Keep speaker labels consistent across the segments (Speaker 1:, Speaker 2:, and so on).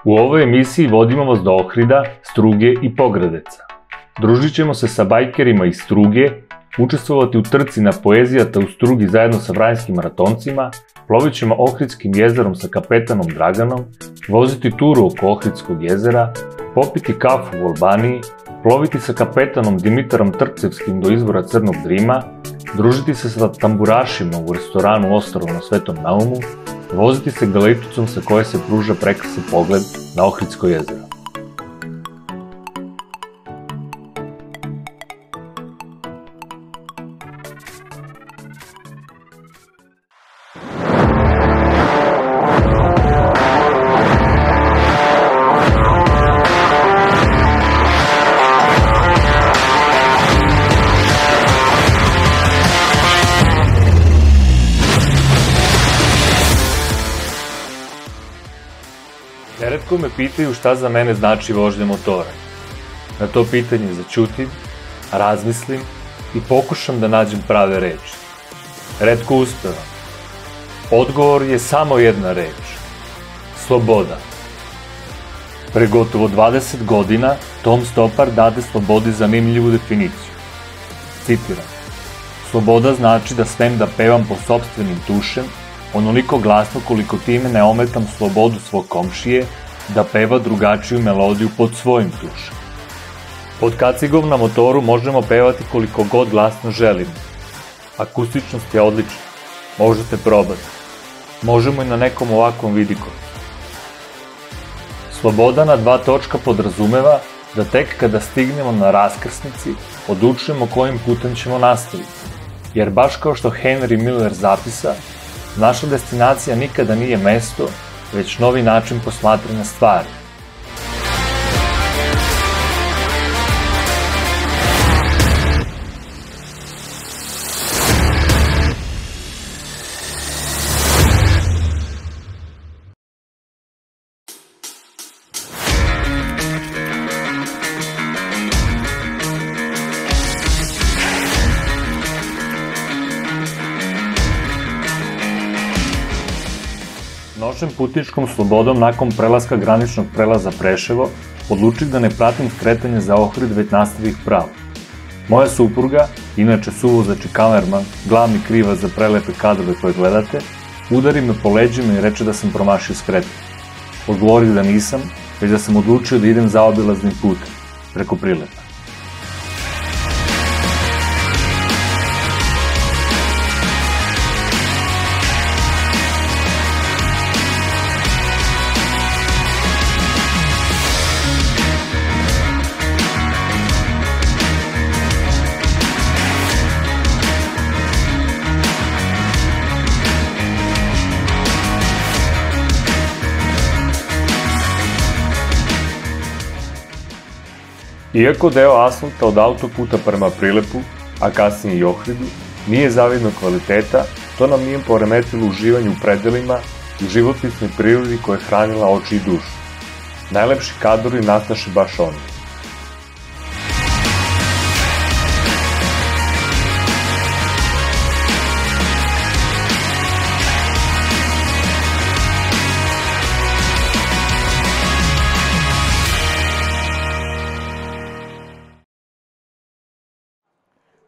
Speaker 1: U ovoj emisiji vodimo vas do Ohrida, Struge i Pogradeca. Družit ćemo se sa bajkerima iz Struge, učestvovati u trci na poezijata u Strugi zajedno sa vranjskim maratoncima, plovit ćemo Ohridskim jezerom sa kapetanom Draganom, voziti turu oko Ohridskog jezera, popiti kafu u Albaniji, ploviti sa kapetanom Dimitarom Trpcevskim do izvora Crnog Drima, družiti se sa tamburašima u restoranu Ostrvo na Svetom Naumu, voziti se galejtucom sa koje se pruža prekrasan pogled na Ohridsko jezero. Neretko me pitaju šta za mene znači vožnja motora. Na to pitanje zaćutim, razmislim i pokušam da nađem prave reči. Retko uspevam. Odgovor je samo jedna reč. Sloboda. Pre gotovo 20 godina Tom Stoppard dade slobodi zanimljivu definiciju. Citiram. Sloboda znači da smem da pevam po sopstvenim tušem, onoliko glasno koliko time ne ometam slobodu svog komšije da peva drugačiju melodiju pod svojim tušem. Pod kacigom na motoru možemo pevati koliko god glasno želimo. Akustičnost je odlična. Možete probati. Možemo i na nekom ovakvom vidikovu. Sloboda na dva točka podrazumeva da tek kada stignemo na raskrsnici odlučujemo kojim putem ćemo nastaviti. Jer baš kao što Henry Miller zapisa, naša destinacija nikada nije mesto, već novi način posmatranja stvari. Nošem putničkom slobodom nakon prelaska graničnog prelaza Preševo, odlučih da ne pratim skretanje za Ohrid, već nastavih pravo. Moja supruga, inače suvozač i kamerman, glavni krivac za prelepe kadrove koje gledate, udari me po leđima i reče da sam promašio skretanje. Odgovorih da nisam, već da sam odlučio da idem zaobilaznim putem, preko Prilepa. Iako deo asfalta od autoputa prema Prilepu, a kasnije i Ohridu, nije zavidnog kvaliteta, to nam nije poremetilo uživanje u predelima i živopisnoj prirodi koja je hranila oči i dušu. Najlepši kadrovi nastaše baš oni.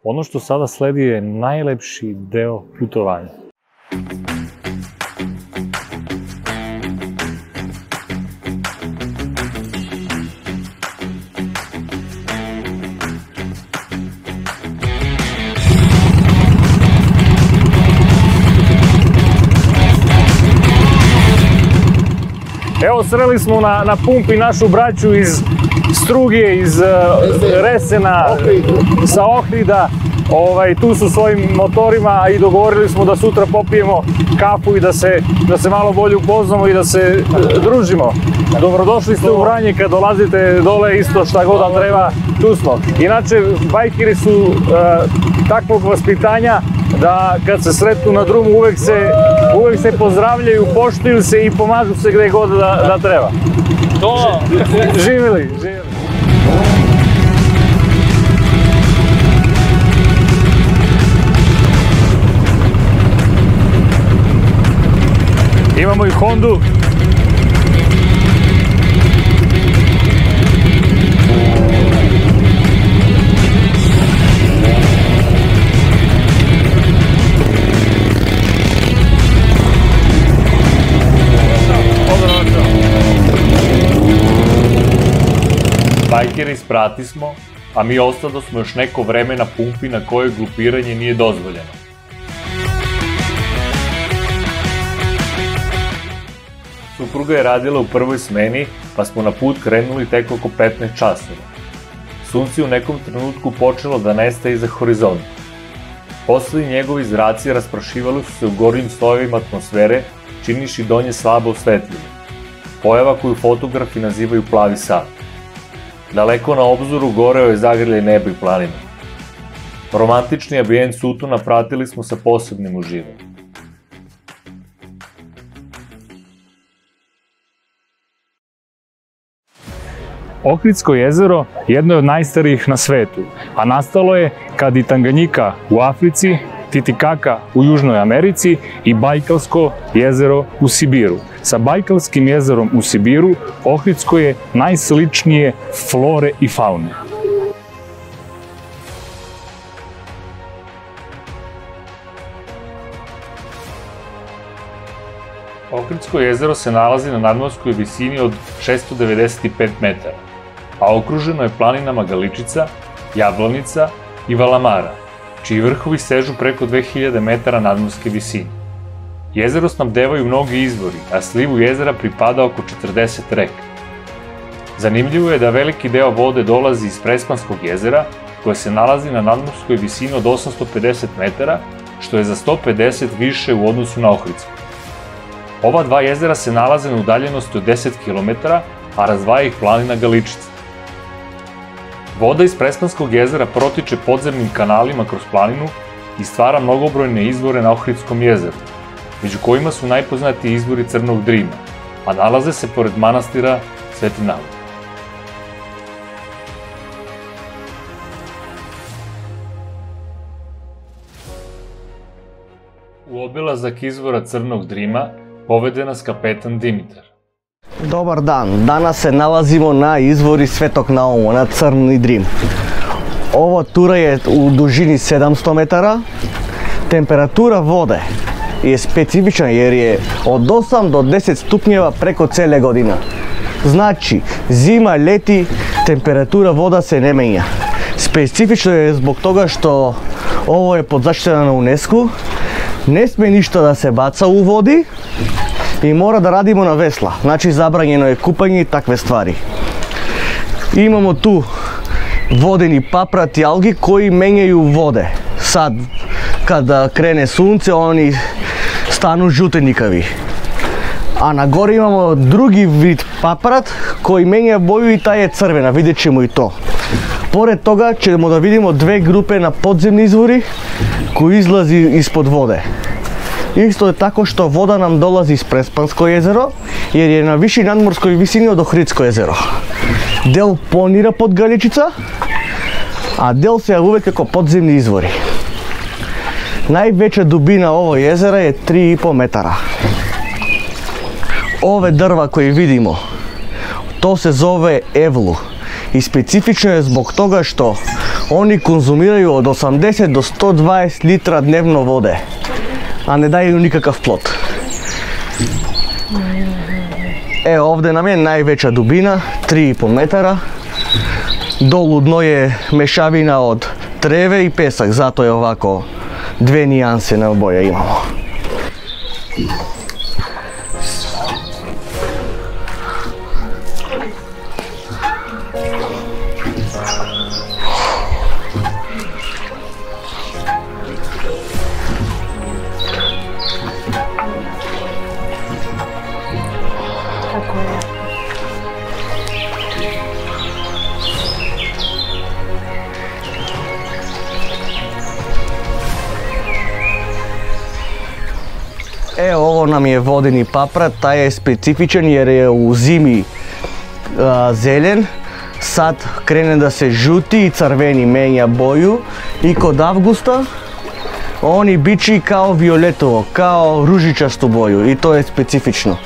Speaker 1: Ono što sada sledi je najlepši deo putovanja. Evo, sreli smo na pumpi našu braću iz Struge, iz Resena, sa Ohrida. Tu su svojim motorima i dogovorili smo da sutra popijemo kafu i da se malo bolje upoznamo i da se družimo. Dobrodošli ste u Vranje, kad dolazite dole isto šta god vam treba, tu smo. Inače, bajkeri su takvog vaspitanja da kad se sretnu na drumu uvek se pozdravljaju, poštuju se i pomažu se gde god da treba. Živjeli, živjeli. Imamo i Hondu. hajkere ispratismo, a mi ostado smo još neko vreme na pumpi na kojoj glupiranje nije dozvoljeno. Supruga je radila u prvoj smeni, pa smo na put krenuli tek oko 15 časova. Sunce u nekom trenutku počelo da nestaje iza horizonta. Poslednji njegovi zraci rasprašivali su se u gornjim slojevima atmosfere, činiši donje slabo osvetljene. Pojava koju fotografi nazivaju plavi sat. Daleko na obzoru goreo je zagrljaj nebo i planina. Romantični ambijent Sutuna pratili smo sa posebnim uživanjem.
Speaker 2: Ohridsko jezero jedno je od najstarijih na svetu, a nastalo je kad i Tanganjika u Africi, Titikaka u Južnoj Americi i Bajkalsko jezero u Sibiru. Sa Bajkalskim jezerom u Sibiru, Ohridsko je najsličnije flore i faune.
Speaker 1: Ohridsko jezero se nalazi na nadmorskoj visini od 695 metara, a okruženo je planinama Galičica, Jablonica i Valamara, čiji vrhovi sežu preko 2000 metara nadmorske visine. Jezero snabdevaju mnogi izvori, a slivu jezera pripada oko 40 reka. Zanimljivo je da veliki deo vode dolazi iz Prespanskog jezera, koje se nalazi na nadmorskoj visini od 850 metara, što je za 150 više u odnosu na Ohridsko. Ova dva jezera se nalaze na udaljenosti od 10 km, a razdvaja ih planina Galičica. Voda iz Prespanskog jezera protiče podzemnim kanalima kroz planinu i stvara mnogobrojne izvore na Ohridskom jezeru, među kojima su najpoznatiji izvori Crnog Drima, a nalaze se pored manastira Sveti Navod. U obilazak izvora Crnog Drima povede nas kapetan Dimitar.
Speaker 3: Dobar dan, danas se nalazimo na izvori Svetog Nauma, na Crni Drim. Ova tura je u dužini 700 metara. Temperatura vode je specifična jer je od 8 do 10 stupnjeva preko cele godine. Znači, zima, ljeti, temperatura voda se ne menja. Specifično je zbog toga što ovo je pod zaštitom na UNESCO. Ne sme ništa da se baca u vodi i mora da radimo na vesla, znači zabranjeno je kupanje i takve stvari. Imamo tu vodeni paprat i algi koji menjaju vode. Sad, kada krene sunce, oni stanu žutenikavi. A na gori imamo drugi vid paprat koji menja boju i ta je crvena, vidjet ćemo i to. Pored toga ćemo da vidimo dve grupe na podzemni izvori koji izlazi ispod vode. Isto je tako što voda nam dolazi iz Prespansko jezero jer je na viši nadmorskoj visini od Ohridsko jezero. Del ponira pod Galičica, a del se javuje kako podzemni izvori. Najveća dubina ovog jezera je 3,5 metara. Ove drva koje vidimo, to se zove evlu i specifično je zbog toga što oni konzumiraju od 80 do 120 litra dnevno vode, a ne daju nikakav plod. Evo ovdje nam je najveća dubina, 3,5 metara. Dolu dno je mešavina od treve i pesak, zato je ovako dve nijanse na oboje imamo. Evo ovo nam je vodeni paprat, taj je specifičan jer je u zimi zeljen, sad krene da se žuti i crveni menja boju i kod avgusta oni biči kao violetovo, kao ružičastu boju i to je specifično.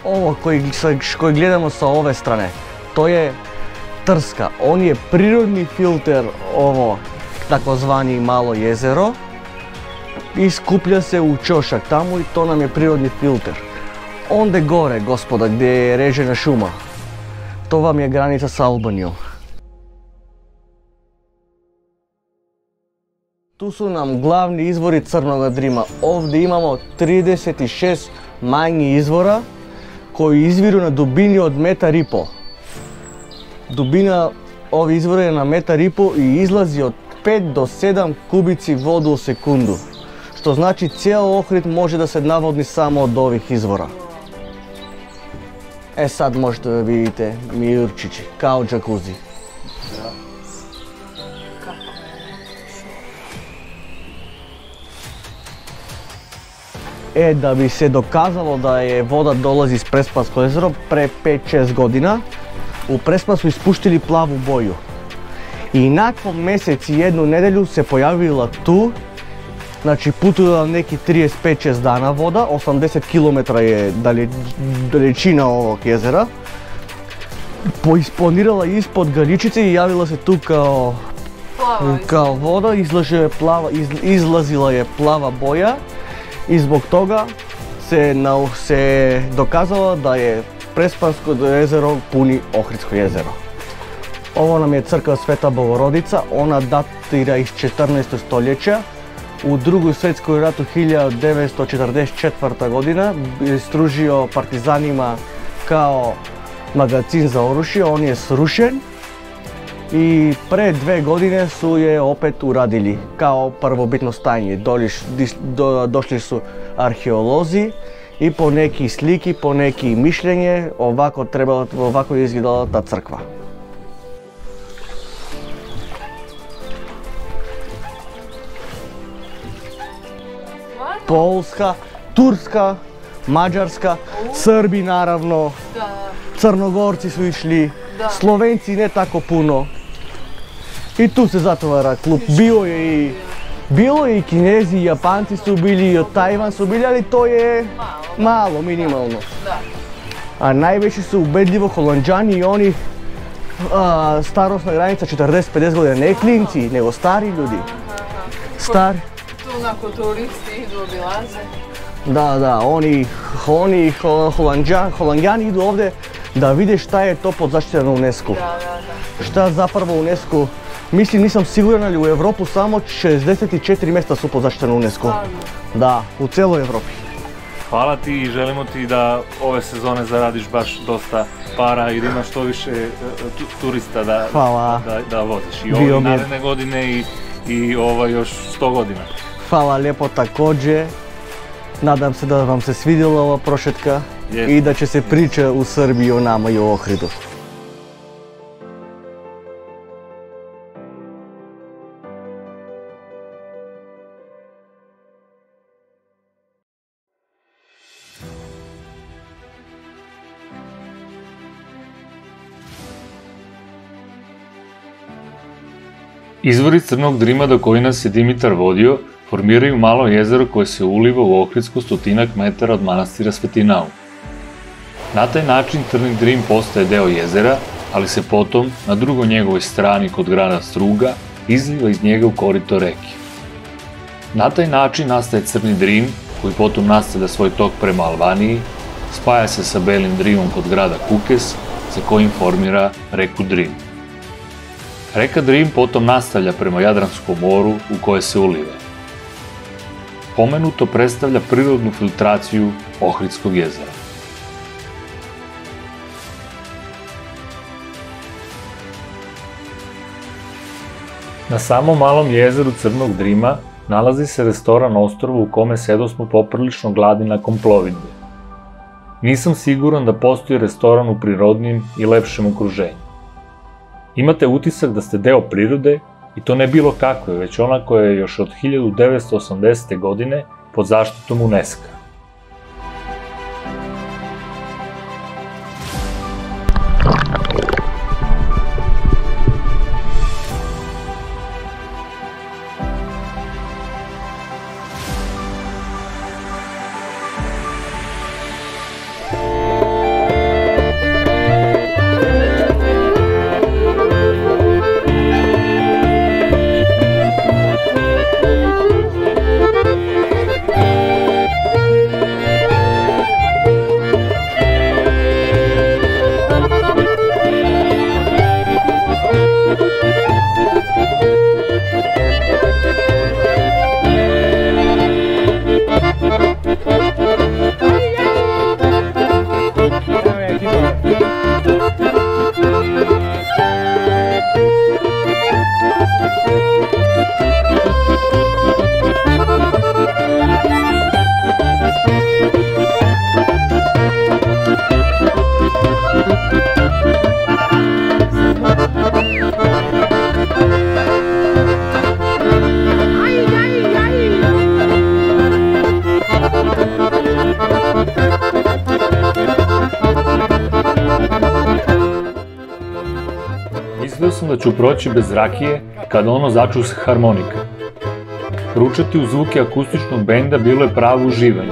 Speaker 3: Ovo koji gledamo sa ove strane, to je trska. On je prirodni filter ovo takozvani malo jezero i skuplja se u ćošak tamo i to nam je prirodni filter. Onde gore, gospoda, gdje je režena šuma, to vam je granica s Albanijom. Tu su nam glavni izvori crnog drima. Ovdje imamo 36 manjih izvora koji izviru na dubini od 1,5 m. Dubina ovih izvora je na 1,5 m i izlazi od 5 do 7 kubici vodu u sekundu. Što znači cijel Ohrid može da se navodni samo od ovih izvora. Sad možete da vidite mirčići, kao džakuzi. Da bi se dokazalo da je voda dolazi iz Prespanskog jezera, pre 5-6 godina u Prespan su ispuštili plavu boju. I nakon mjesec i jednu nedelju se pojavila tu, znači putuje neki 35-6 dana voda, 80 km je dalečina ovog jezera. Poisponirala ispod Galičice i javila se tu kao voda, izlazila je plava boja. I zbog toga se dokazalo da je Prespansko jezero puni Ohridsko jezero. Ovo nam je crkva Sveta Bogorodica, ona datira iz 14. stoljeća. U Drugom svjetskom ratu 1944. godina je služio partizanima kao magazin za oružje, on je srušen. I pre 2 godine su je opet uradili kao prvobitno stanje. Došli su arheolozi i po neki sliki, po neki mišljenje, ovako je izgledala ta crkva. Polska, Turska, Mađarska, Srbi naravno, Crnogorci su išli, Slovenci ne tako puno. I tu se zatvara klub. Bilo je i Kinezi, i Japanci su bili, i od Tajvan su bili, ali to je malo, minimalno. A najveći su ubedljivo Holanđani i oni starosna granica 40-50 godina, ne klinci, nego stari ljudi. Stari.
Speaker 4: Tu onako turisti idu obilaze.
Speaker 3: Da, oni Holanđani idu ovdje da vide šta je to pod zaštitom UNESCO. Šta zapravo UNESCO, mislim nisam siguran, ali u Evropu samo 64 mjesta su pod zaštitom UNESCO. Da, u cijeloj Evropi.
Speaker 1: Hvala ti i želimo ti da ove sezone zaradiš baš dosta para i da imaš što više turista da voziš. I ove naredne godine i još 100 godina.
Speaker 3: Hvala lijepo također. Nadam se da vam se svidjela ova prošetka i da će se priča u Srbiji o nama i o Ohridu.
Speaker 1: Izvori crnog drima do koji nas je Dimitar vodio formiraju malo jezero koje se uliva u Ohridsku 100 metara od manastira Sveti Naum. Na taj način crni drim postaje deo jezera, ali se potom, na drugoj njegovoj strani kod grada Struga, izliva iz njega u korito reke. Na taj način nastaje crni drim, koji potom nastavlja svoj tok prema Albaniji, spaja se sa belim drimom kod grada Kukes, sa kojim formira reku Drim. Reka Drim potom nastavlja prema Jadranskom moru u koje se uliva. Pomenuto predstavlja prirodnu filtraciju Ohridskog jezera. Na samom malom jezeru Crnog Drima nalazi se restoran Ostrvo u kome sedosmo poprilično gladni nakon plovidbe. Nisam siguran da postoji restoran u prirodnim i lepšem okruženju. Imate utisak da ste deo prirode i to ne bilo kakve, već ona koja je još od 1980. godine pod zaštitom UNESCO-a. Mislio sam da ću proći bez rakije kada ono začuse harmonika. Ručati uz zvuke akustičnog benda bilo je pravo uživanje.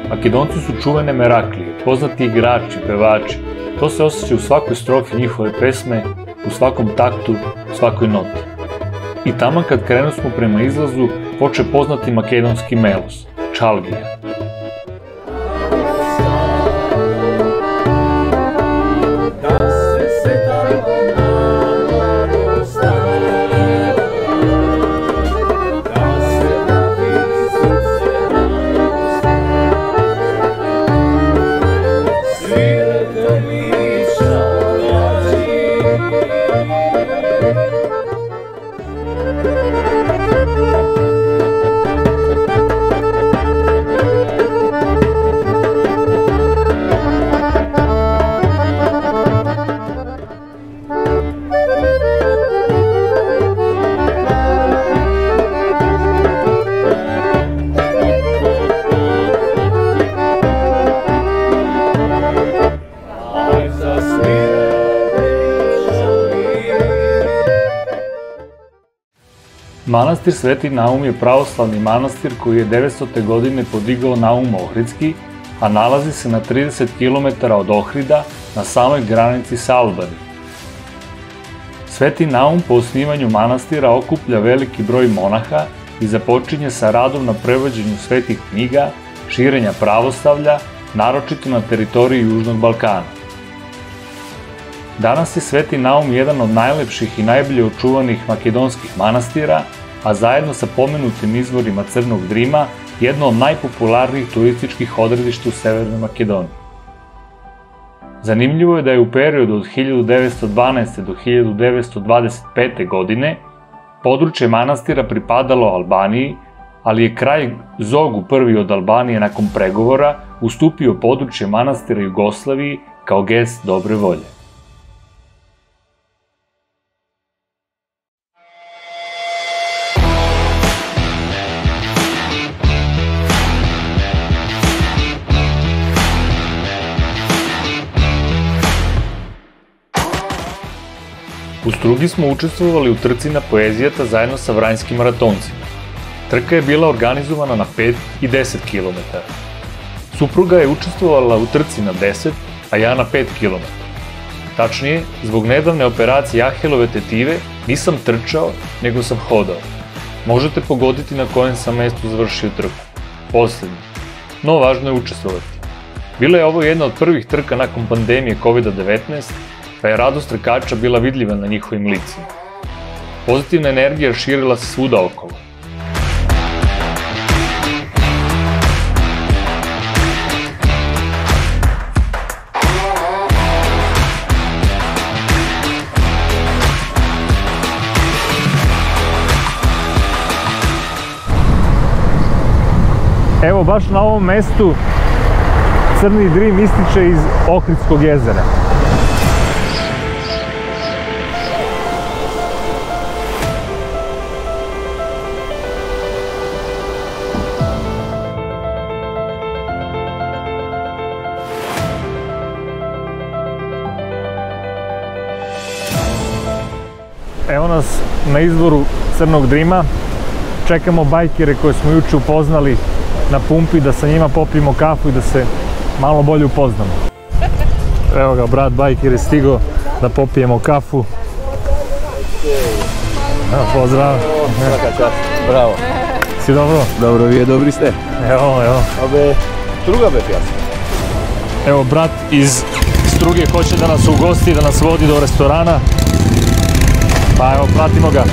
Speaker 1: Makedonci su čuvene meraklije, poznati igrači, pevači. To se osjeća u svakoj strofi njihove pesme, u svakom taktu, u svakoj noti. I tamo kad krenu smo prema izlazu, poče poznati makedonski melos, čalgija. Manastir Sveti Naum je pravoslavni manastir koji je 900. godine podigao Naum Ohridski, a nalazi se na 30 km od Ohrida na samoj granici sa Albanijom. Sveti Naum po osnivanju manastira okuplja veliki broj monaha i započinje sa radom na prevođenju svetih knjiga, širenja pravoslavlja, naročito na teritoriji Južnog Balkana. Danas je Sveti Naum jedan od najlepših i najbolje očuvanih makedonskih manastira, a zajedno sa pomenutim izvorima Crnog Drima, jedno od najpopularnijih turističkih odredišta u Severnoj Makedoniji. Zanimljivo je da je u periodu od 1912. do 1925. godine područje manastira pripadalo Albaniji, ali je kralj Zogu I od Albanije nakon pregovora ustupio područje manastira Jugoslaviji kao gest dobre volje. U Strugi smo učestvovali u trci na Poezijata zajedno sa vranjskim maratoncima. Trka je bila organizovana na 5 i 10 km. Supruga je učestvovala u trci na 10, a ja na 5 km. Tačnije, zbog nedavne operacije Ahilove tetive nisam trčao, nego sam hodao. Možete pogoditi na kojem sam mestu završio trku. Poslednji. No, važno je učestvovati. Bila je ovo jedna od prvih trka nakon pandemije COVID-19, pa je radost trkača bila vidljiva na njihovim licima. Pozitivna energija širila se svuda okolo.
Speaker 2: Evo, baš na ovom mestu Crni Drim ističe iz Ohridskog jezera. Evo nas na izvoru Crnog Drima. Čekamo bajkere koje smo juče upoznali na pumpi, da sa njima popijemo kafu i da se malo bolje upoznamo. Evo ga, brat bajker je stigao da popijemo kafu. Evo, pozdrav.
Speaker 5: Svaka čast, bravo.
Speaker 2: Si dobro?
Speaker 5: Dobro, vi je dobri ste.
Speaker 2: Evo.
Speaker 5: Obe, Struga be pjasa.
Speaker 2: Evo, brat iz Struge hoće da nas ugosti, da nas vodi do restorana. Pa evo, pratimo ga.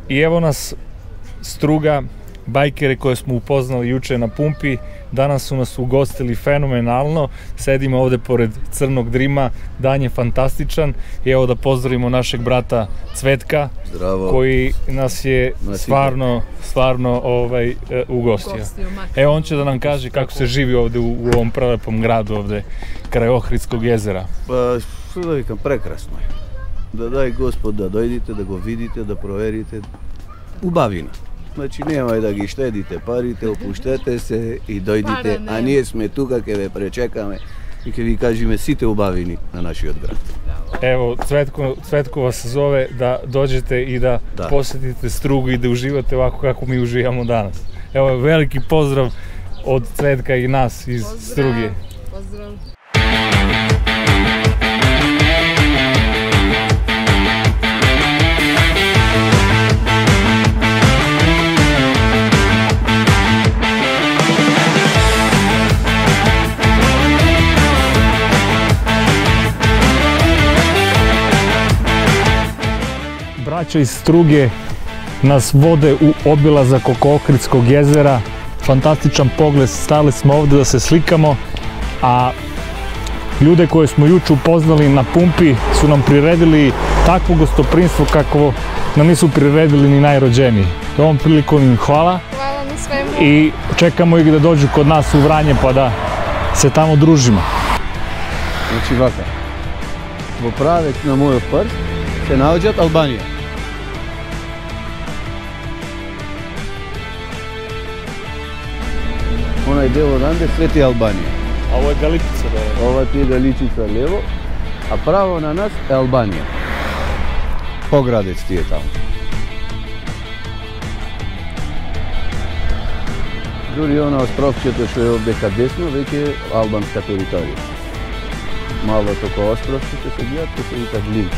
Speaker 2: I evo nas Struga, bajkere koje smo upoznali juče na pumpi. Danas su nas ugostili fenomenalno, sedimo ovde pored Crnog Drima, dan je fantastičan i evo da pozdravimo našeg brata Cvetka, koji nas je stvarno ugostio. Evo on će da nam kaže kako se živi ovde u ovom prelepom gradu ovde kraj Ohridskog jezera.
Speaker 5: Pa što da vikam, prekrasno je. Da daj Gospod da dojdite, da go vidite, da proverite. Ubavina. Znači nemoj da gi štedite, parite, opuštete se i dojdite, a nije sme tuga ke ve prečekame i ke vi kažime site u bavini na naši odgrad.
Speaker 2: Evo, Cvetko vas zove da dođete i da posjetite Strugu i da uživate ovako kako mi uživamo danas. Evo, veliki pozdrav od Cvetka i nas iz Struge.
Speaker 4: Pozdrav.
Speaker 2: Braća iz Struge nas vode u obilazak oko Ohridskog jezera. Fantastičan pogled, stali smo ovde da se slikamo, a ljude koje smo juče upoznali na pumpi su nam priredili takvo gostoprimstvo kako nam nisu priredili ni najrođeniji. Ovom prilikom im hvala.
Speaker 4: Hvala na svemu.
Speaker 2: I čekamo ih da dođu kod nas u Vranje pa da se tamo družimo.
Speaker 5: Znači vaka, v pravec na moj prst se nalađat Albanija. Onaj del odande Sveti Albanija.
Speaker 2: A ovo je Galičica da je?
Speaker 5: Ova ti je Galičica levo, a pravo na nas je Albanija. Pogradec ti je tamo. Duri ona ostrovčето što je ovdje ka desno, već je albanska teritorija. Malo toko ostrovčето se gleda, to se vika Glin.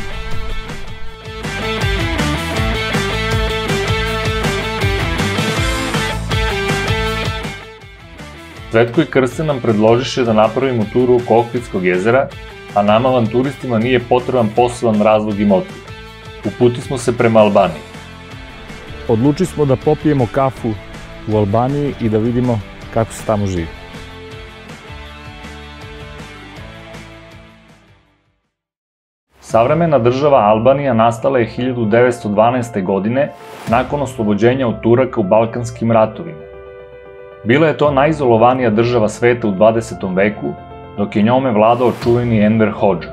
Speaker 1: Cvetko i Krsten nam predložiše da napravimo turu oko Ohridskog jezera, a nama avanturistima nije potreban poseban razlog i motiv. Uputi smo se prema Albaniji.
Speaker 2: Odlučili smo da popijemo kafu u Albaniji i da vidimo kako se tamo živi.
Speaker 1: Savremena država Albanija nastala je 1912. godine nakon oslobođenja od Turaka u Balkanskim ratovima. Bila je to najizolovanija država sveta u 20. veku, dok je njome vladao čuveni Enver Hodža.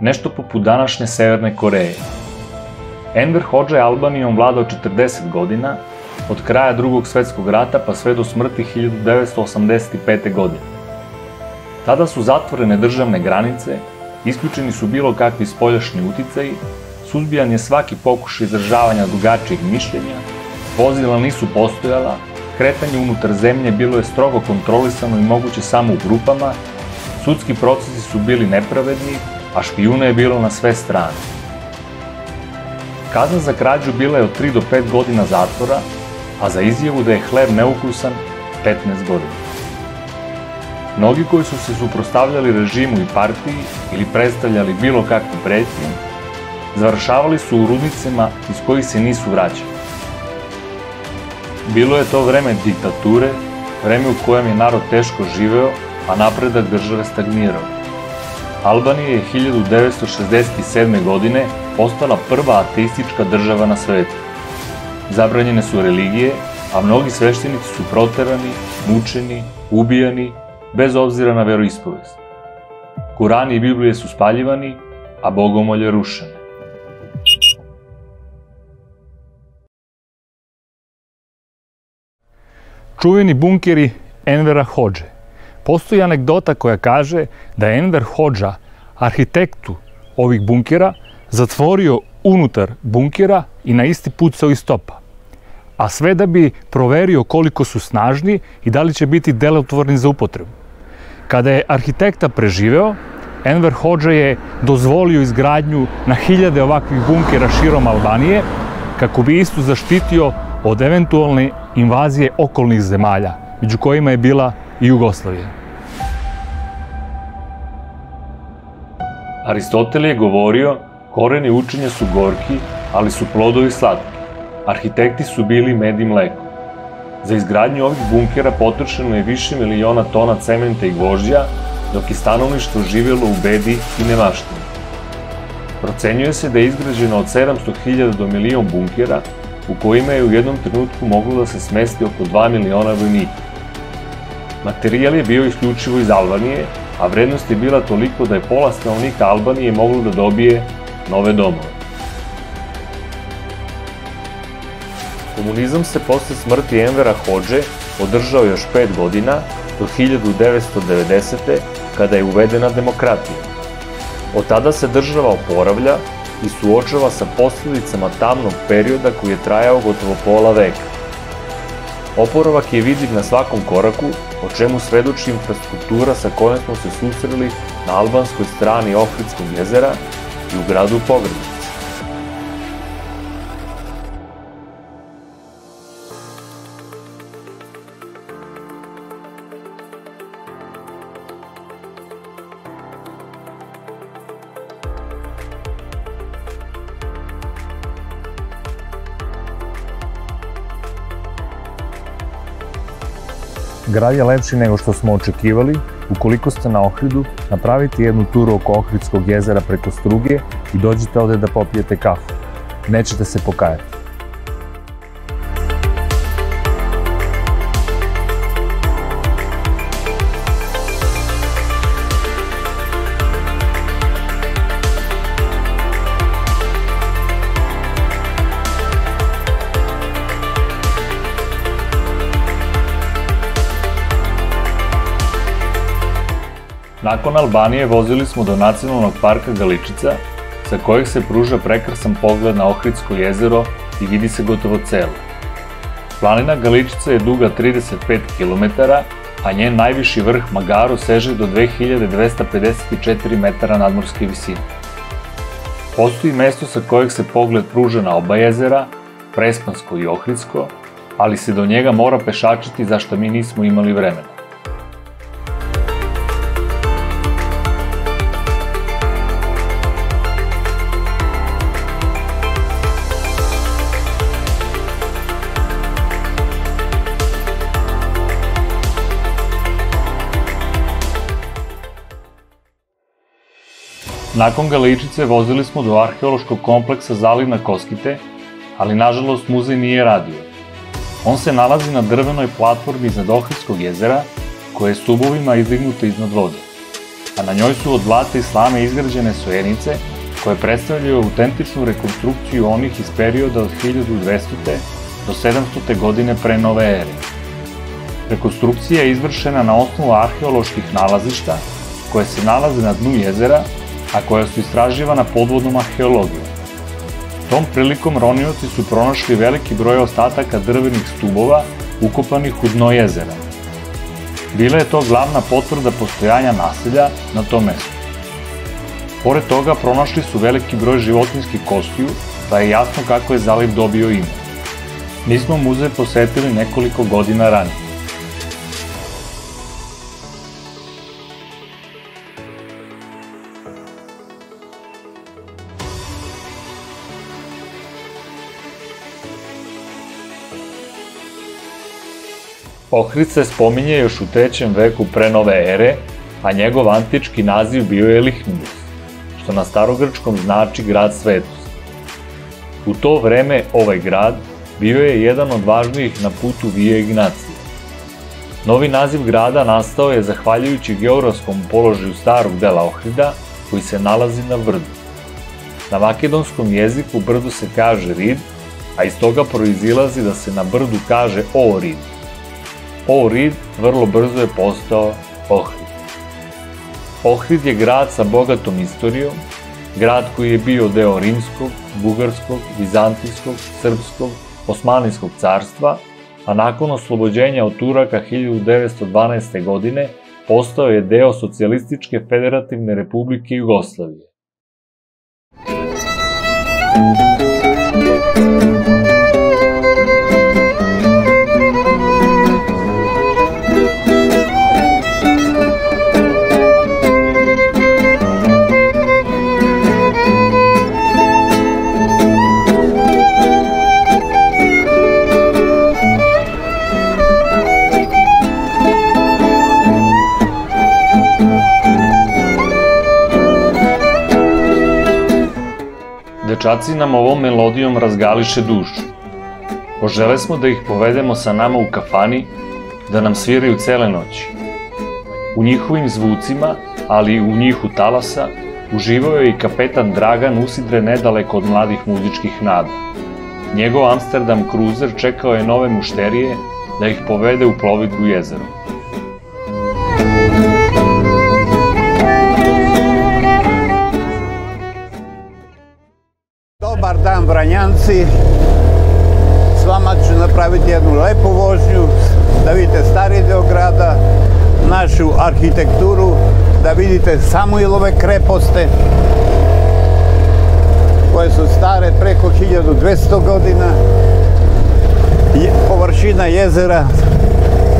Speaker 1: Nešto poput današnje Severne Koreje. Enver Hodža je Albanijom vladao 40 godina, od kraja Drugog svetskog rata pa sve do smrti 1985. godine. Tada su zatvorene državne granice, isključeni su bilo kakvi spoljašnji uticaji, suzbijan je svaki pokušaj izražavanja drugačijeg mišljenja, vozila nisu postojala, kretanje unutar zemlje bilo je strogo kontrolisano i moguće samo u grupama, sudski procesi su bili nepravedni, a špijuna je bilo na sve strane. Kazna za krađu bila je od 3 do 5 godina zatvora, a za izjavu da je hleb neukusan 15 godina. Mnogi koji su se suprotstavljali režimu i partiji ili predstavljali bilo kakvu pretnju, završavali su u rudnicima iz kojih se nisu vraćali. Bilo je to vreme diktature, vreme u kojem je narod teško živeo, a napredak države stagnirao. Albanija je 1967. godine postala prva ateistička država na svetu. Zabranjene su religije, a mnogi sveštenici su proterani, mučeni, ubijani, bez obzira na veroispovest. Kurani i Biblije su spaljivani, a bogomolje rušene.
Speaker 2: Čuveni bunkeri Envera Hodže. Postoji anegdota koja kaže da je Enver Hodža, arhitektu ovih bunkera, zatvorio unutar bunkera i na isti pucao iz topa. A sve da bi proverio koliko su snažni i da li će biti delotvorni za upotrebu. Kada je arhitekta preživeo, Enver Hodža je dozvolio izgradnju na hiljade ovakvih bunkera širom Albanije, kako bi istu zaštitio od eventualne invazije okolnih zemalja, među kojima je bila i Jugoslavija.
Speaker 1: Aristotel je govorio, koreni učenja su gorki, ali su plodovi slatki. Arhitekti su bili med i mleko. Za izgradnju ovih bunkera potrošeno je više miliona tona cementa i gvožđa, dok je stanovništvo živjelo u bedi i nemaštini. Procenjuje se da je izgrađeno od 700.000 do milion bunkera, u kojima je u jednom trenutku moglo da se smesti oko 2 miliona vojnika. Materijal je bio isključivo iz Albanije, a vrednost je bila toliko da je pola stanovnika Albanije moglo da dobije nove domove. Komunizam se posle smrti Envera Hodže održao još 5 godina, do 1990. kada je uvedena demokratija. Od tada se država oporavlja i suočava sa posljedicama tamnog perioda koji je trajao gotovo pola veka. Oporavak je vidljiv na svakom koraku, o čemu svedoči infrastruktura sa kojom smo se susreli na albanskoj strani Ohridskog jezera i u gradu Pogradici.
Speaker 2: Grad je lepši nego što smo očekivali. Ukoliko ste na Ohridu, napravite jednu turu oko Ohridskog jezera preko Struge i dođite ovde da popijete kafu. Nećete se pokajati.
Speaker 1: Nakon Albanije vozili smo do nacionalnog parka Galičica, sa kojeg se pruža prekrasan pogled na Ohridsko jezero i vidi se gotovo celo. Planina Galičica je duga 35 km, a njen najviši vrh Magaru seže do 2254 metara nadmorske visine. Postoji mesto sa kojeg se pogled pruža na oba jezera, Prespansko i Ohridsko, ali se do njega mora pešačiti za što mi nismo imali vremena. Nakon Galičice vozili smo do arheološkog kompleksa Zalivna Koskite, ali nažalost muzej nije radio. On se nalazi na drvenoj platformi iznad Ohridskog jezera, koja je stubovima izdignuta iznad vode, a na njoj su od blata i slame izgrađene sojenice koje predstavljaju autentičnu rekonstrukciju onih iz perioda od 1200. do 700. godine pre nove ere. Rekonstrukcija je izvršena na osnovu arheoloških nalazišta koje se nalaze na dnu jezera, a koja su istraživana podvodnom arheologijom. Tom prilikom ronioci su pronašli veliki broj ostataka drvenih stubova ukopanih u dno jezera. Bila je to glavna potvrda postojanja naselja na tom mestu. Pored toga pronašli su veliki broj životinjskih kostiju, pa je jasno kako je zaliv dobio ime. Mi smo muzej posetili nekoliko godina ranije. Ohrid se spominje još u 3. veku pre nove ere, a njegov antički naziv bio je Lihnibus, što na starogrčkom znači grad svetosti. U to vreme ovaj grad bio je jedan od važnijih na putu Via Ignacija. Novi naziv grada nastao je zahvaljujući geografskom položaju starog dela Ohrida, koji se nalazi na brdu. Na makedonskom jeziku brdu se kaže Rid, a iz toga proizilazi da se na brdu kaže Ohrid. Ohrid vrlo brzo je postao Ohrid. Ohrid je grad sa bogatom istorijom, grad koji je bio deo Rimskog, Bugarskog, Vizantijskog, Srpskog, Osmanlijskog carstva, a nakon oslobođenja od Turaka 1912. godine postao je deo Socijalističke federativne republike Jugoslavije. dečaci nam ovom melodijom razgališe dušu. Požele smo da ih povedemo sa nama u kafani, da nam sviraju cele noći. U njihovim zvucima, ali i u njihu talasa, uživao je i kapetan Dragan usidre nedaleko od mladih muzičkih nada. Njegov Amsterdam kruzer čekao je nove mušterije da ih povede u plovidbu jezerom.
Speaker 6: Dobar dan, Vranjanci. S vama ću napraviti jednu lepu vožnju, da vidite stari deo grada, našu arhitekturu, da vidite Samuilove kreposte, koje su stare preko 1200 godina. Površina jezera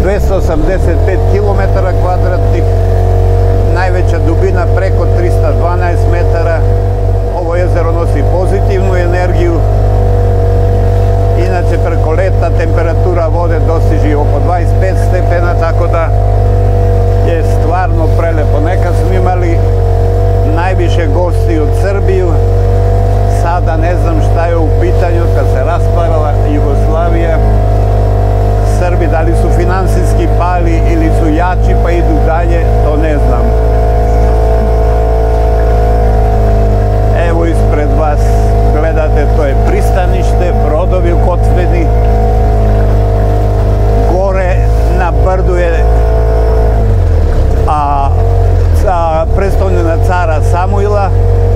Speaker 6: 285 km², najveća dubina preko 312 metara. Ovo jezero nosi pozitivnu energiju. Inače, preko leta temperatura vode dostiže oko 25 stepena, tako da je stvarno prelepo. Nekad smo imali najviše gosti od Srbiju, sada ne znam šta je u pitanju kad se rasparala Jugoslavija. Srbi da li su finansijski pali ili su jači pa idu dalje, to ne znam. Evo ispred vas gledate, to je pristanište, brodovi ukotveni. Gore na brdu je prestolnina cara Samuila,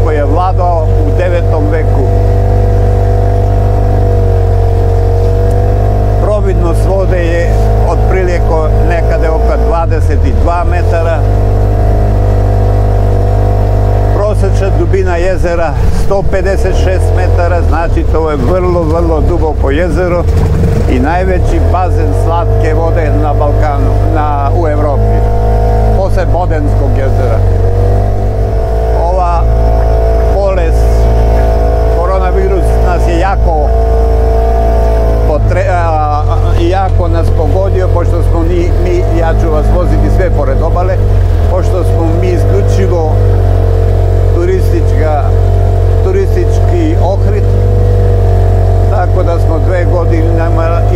Speaker 6: koji je vladao u 9. veku. Providnost vode je otprilike nekada oko 22 metara. Prosečna dubina jezera 156 metara, znači to je vrlo duboko jezero i najveći bazen slatke vode na Balkanu, u Evropi, posle Bodenskog jezera. Ova bolest, koronavirus, nas je jako nas pogodio, pošto smo ja ću vas voziti sve pored obale, pošto smo mi isključivo turistički Ohrid, tako da smo 2 godine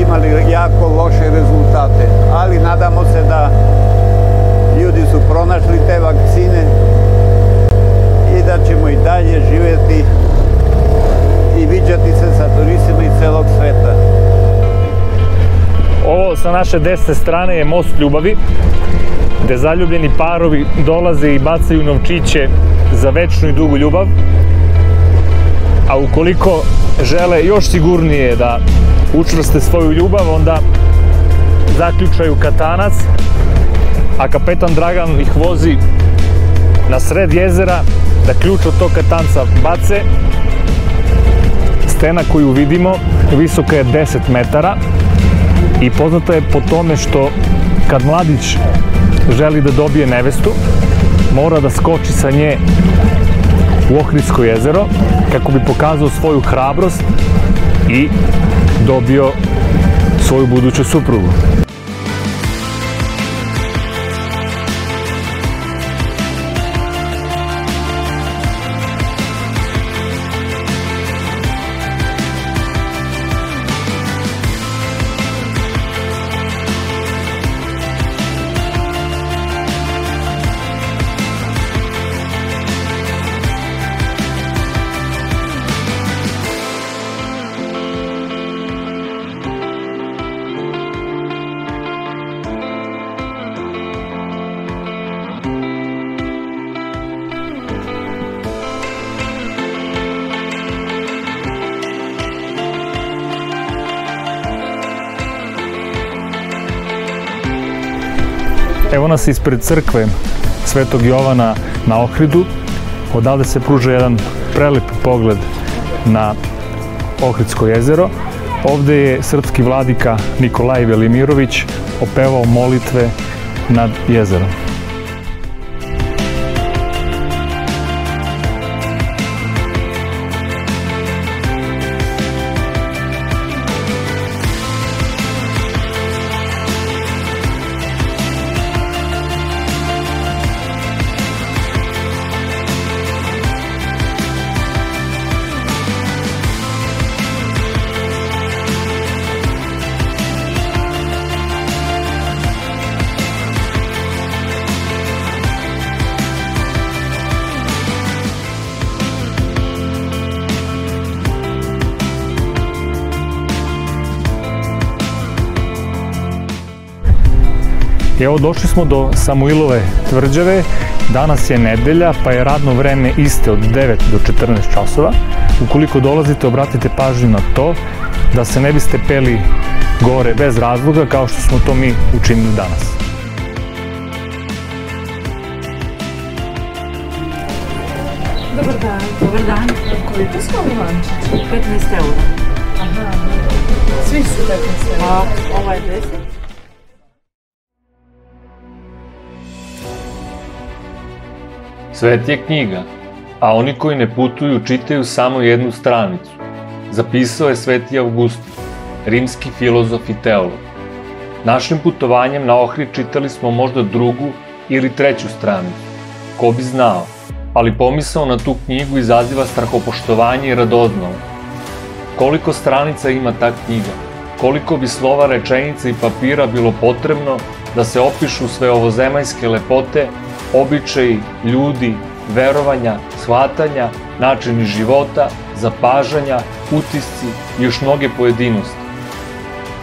Speaker 6: imali jako loše rezultate, ali nadamo se da ljudi su pronašli te vakcine i da ćemo i dalje živjeti i viđati se sa turistima iz celog sveta.
Speaker 2: Ovo sa naše desne strane je most ljubavi, gde zaljubljeni parovi dolaze i bacaju novčiće za večnu i dugu ljubav, a ukoliko žele još sigurnije da učvrste svoju ljubav, onda zaključaju katanac, a kapetan Dragan ih vozi na sred jezera da ključ od tog katanca bace. Stena koju vidimo visoka je 10 metara i poznata je po tome što kad mladić želi da dobije nevestu, mora da skoči sa nje u Ohridsko jezero kako bi pokazao svoju hrabrost i dobio svoju buduću suprugu. Evo nas ispred crkve Svetog Jovana na Ohridu. Odavde se pruža jedan prelep pogled na Ohridsko jezero. Ovde je srpski vladika Nikolaj Velimirović opevao molitve nad jezerom. I evo došli smo do Samuilove tvrđave, danas je nedelja pa je radno vreme iste od 9 do 14 časova. Ukoliko dolazite, obratite pažnju na to da se ne biste peli gore bez razloga kao što smo to mi učinili danas.
Speaker 4: Dobar dan.
Speaker 7: Dobar dan.
Speaker 4: Koliko su ovi lančići?
Speaker 7: 15 eura.
Speaker 4: Aha, svi su 15 eura.
Speaker 7: A ovaj 10?
Speaker 1: Svet je knjiga, a oni koji ne putuju čitaju samo jednu stranicu. Zapisao je Sveti Augustin, rimski filozof i teolog. Našim putovanjem na Ohrid čitali smo možda drugu ili treću stranicu. Ko bi znao, ali pomisao na tu knjigu izaziva strahopoštovanje i radoznalo. Koliko stranica ima ta knjiga? Koliko bi slova, rečenica i papira bilo potrebno da se opišu sve ovozemaljske lepote, običaji, ljudi, verovanja, shvatanja, načini života, zapažanja, utisci i još mnoge pojedinosti.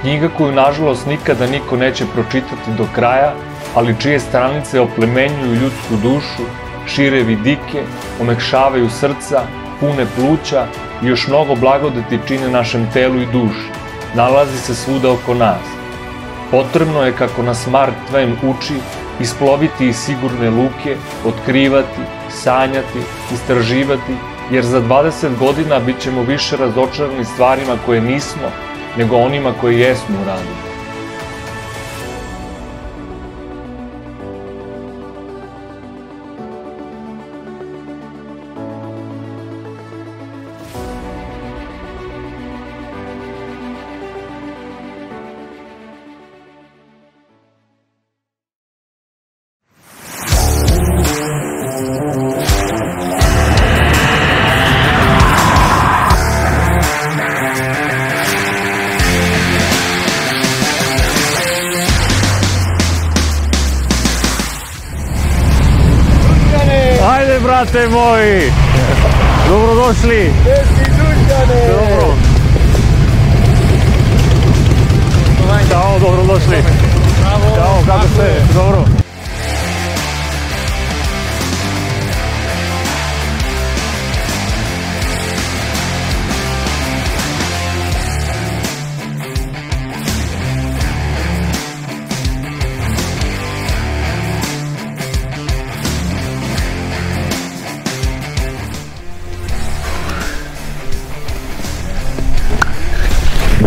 Speaker 1: Knjiga koju nažalost nikada niko neće pročitati do kraja, ali čije stranice oplemenjuju ljudsku dušu, šire vidike, omekšavaju srca, pune pluća i još mnogo blagodeti čine našem telu i duši. Nalazi se svuda oko nas. Potrebno je, kako nas Mark Twain uči, isploviti iz sigurne luke, otkrivati, sanjati, istraživati, jer za 20 godina bit ćemo više razočarani stvarima koje nismo, nego onima koje jesmo uradili.
Speaker 2: Ajde, brate moji! Dobrodošli! Dobro! Ćao, dobrodošli! Ćao, kako ste? Dobro!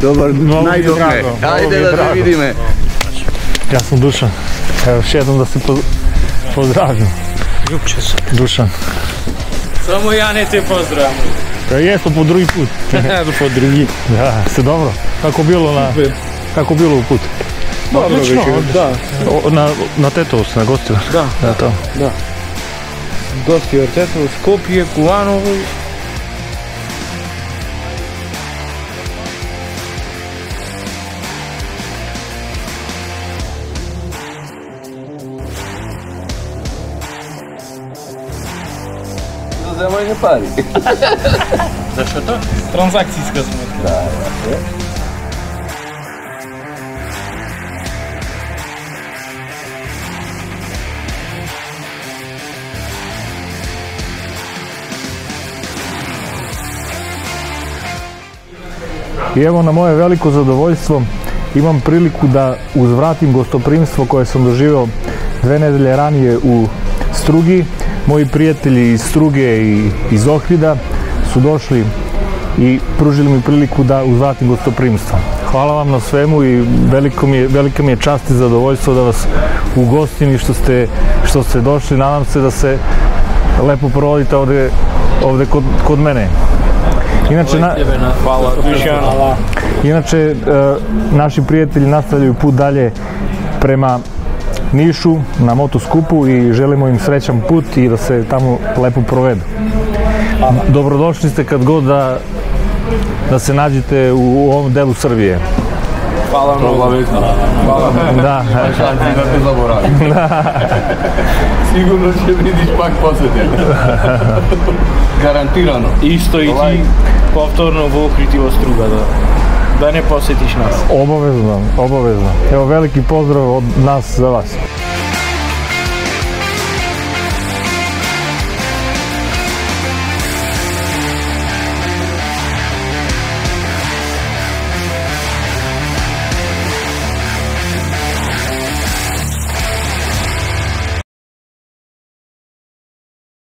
Speaker 5: Dobar,
Speaker 2: najdobre.
Speaker 5: Ajde da te vidime.
Speaker 2: Ja sam Dušan. Evo, još jednom da se pozdravim.
Speaker 8: Ljubče sam.
Speaker 2: Dušan.
Speaker 8: Samo ja ne te pozdravim.
Speaker 2: Ja jesmo po drugi put.
Speaker 8: Po drugi.
Speaker 2: Da, ste dobro. Kako bilo u put?
Speaker 8: Dobro već, da.
Speaker 2: Na Tetovu se nagostila?
Speaker 8: Da.
Speaker 2: Da.
Speaker 8: Gostio Tetovu, Skopje, Kuvanovo.
Speaker 5: Uzemanje pari.
Speaker 8: Zašto to? Transakcijska smetka.
Speaker 5: Da.
Speaker 2: I evo, na moje veliko zadovoljstvo imam priliku da uzvratim gostoprimstvo koje sam doživeo 2 nedelje ranije u Strugi. Moji prijatelji iz Struge i iz Ohrida su došli i pružili mi priliku da uzvratim gostoprimstvo. Hvala vam na svemu i velika mi je čast i zadovoljstvo da vas ugostim i što ste došli. Nadam se da se lepo provodite ovde kod mene. Inače, naši prijatelji nastavljaju put dalje prema Nišu na motoskupu i želimo im srećan put i da se tamo lepo provedu. Dobrodošli ste kad god da se nađete u ovom delu Srbije.
Speaker 8: Hvala mnogo. Hvala.
Speaker 2: Da.
Speaker 5: Šanci da te zaboravim. Sigurno će vidiš pak posjetiti. Garantirano.
Speaker 8: Isto i ti povtorno v Ohrid i Struga, da. da ne posjetiš nas.
Speaker 2: Obavezno, obavezno. Evo veliki pozdrav od nas za vas.